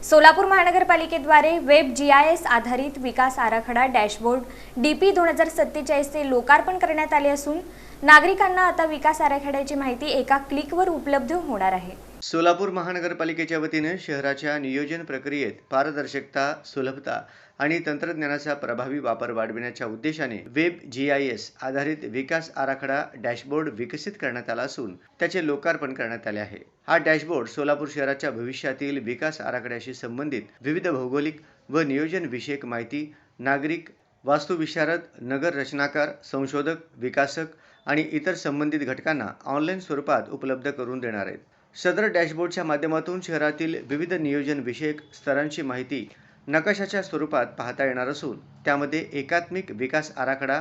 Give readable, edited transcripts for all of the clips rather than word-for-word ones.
Solapur महानगरपालिकेद्वारे web GIS आधारित विकास आराखडा dashboard DP 2047 चे लोकार्पण करण्यात आले असून नागरिकांना आता विकास आराखड्याची माहिती एका क्लिकवर उपलब्ध होणार आहे। सोलापूर महानगरपालिकेच्या वतीने शहराच्या नियोजन प्रक्रियेत पारदर्शकता, सुलभता आणि तंत्रज्ञानाचा प्रभावी वापर वाढविण्याच्या उद्देशाने वेब GIS आधारित विकास आराखडा डॅशबोर्ड विकसित करण्यात आला असून त्याचे लोकार्पण करण्यात आले आहे। हा डॅशबोर्ड सोलापूर शहराच्या भविष्यातील विकास आराखड्याशी संबंधित विविध भौगोलिक व नियोजन विषयक माहिती नागरिक, वास्तुविशारद, नगर रचनाकार, संशोधक, विकासक आणि इतर संबंधित घटकांना ऑनलाईन स्वरूपात उपलब्ध करून देणार आहेत। सदर डॅशबोर्डच्या माध्यमातून शहरातील विविध नियोजन विषयक स्तरांची माहिती नकाशाच्या स्वरूपात पाहता येणार असून त्यामध्ये एकात्मिक विकास आराखडा,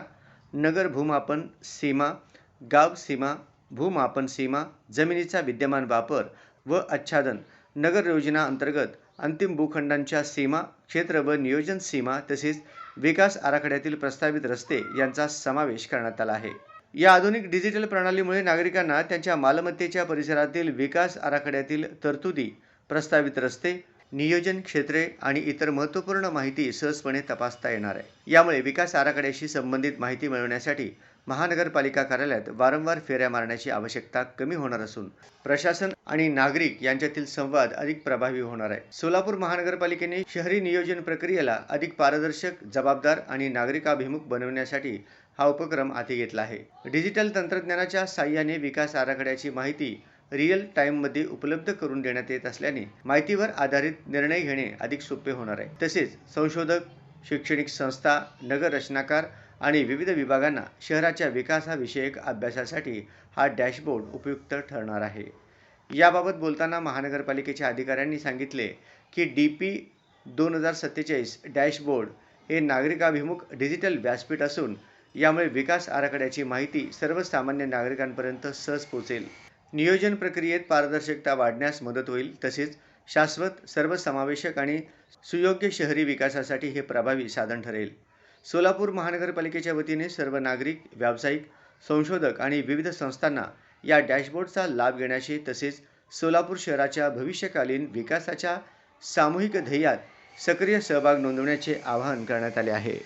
नगर भूमापन सीमा, गाव सीमा, भूमापन सीमा, जमिनीचा विद्यमान वापर व आच्छादन, नगर योजना अंतर्गत अंतिम भूखंडांच्या सीमा, क्षेत्र व नियोजन सीमा तसेच विकास आराखड्यातील प्रस्तावित रस्ते यांचा समावेश करण्यात आला आहे। या आधुनिक डिजिटल प्रणालीमुळे नागरिकांना त्यांच्या मालमत्तेच्या परिसरातील विकास आराखड्यातील तरतुदी, प्रस्तावित रस्ते, नियोजन क्षेत्रे आणि इतर महत्त्वपूर्ण माहिती सहजपणे तपासता येणार आहे। यामुळे विकास आराखड्याशी संबंधित माहिती मिळवण्यासाठी महानगरपालिका कार्यालयात वारंवार फेऱ्या मारण्याची आवश्यकता कमी होणार असून प्रशासन आणि नागरिक यांच्यातील संवाद अधिक प्रभावी होणार आहे। सोलापूर महानगरपालिकेने शहरी नियोजन प्रक्रियेला अधिक पारदर्शक, जबाबदार आणि नागरिकाभिमुख बनवण्यासाठी हा उपक्रम हाती घेतला आहे। डिजिटल तंत्रज्ञानाच्या साहाय्याने विकास आराखड्याची माहिती रिअल टाइममध्ये उपलब्ध करून देण्यात येत असल्याने माहितीवर आधारित निर्णय घेणे अधिक सोपे होणार आहे। तसेच संशोधक, शैक्षणिक संस्था, नगर रचनाकार आणि विविध विभागांना शहराच्या विकासाविषयक अभ्यासासाठी हा डॅशबोर्ड उपयुक्त ठरणार आहे। याबाबत बोलताना महानगरपालिकेच्या अधिकाऱ्यांनी सांगितले की DP 2047 डॅशबोर्ड हे नागरिकाभिमुख डिजिटल व्यासपीठ असून यामुळे विकास आराखड्याची माहिती सर्वसामान्य नागरिकांपर्यंत सहज पोहोचेल। नियोजन प्रक्रियेत पारदर्शकता वाढण्यास मदत होईल तसेच शाश्वत, सर्वसमावेशक आणि सुयोग्य शहरी विकासासाठी हे प्रभावी साधन ठरेल। सोलापूर महानगरपालिकेच्या वतीने सर्व नागरिक, व्यावसायिक, संशोधक आणि विविध संस्थांना या डॅशबोर्डचा लाभ घेण्याचे तसेच सोलापूर शहराच्या भविष्यकालीन विकासाच्या सामूहिक ध्येयात सक्रिय सहभाग नोंदवण्याचे आवाहन करण्यात आले आहे।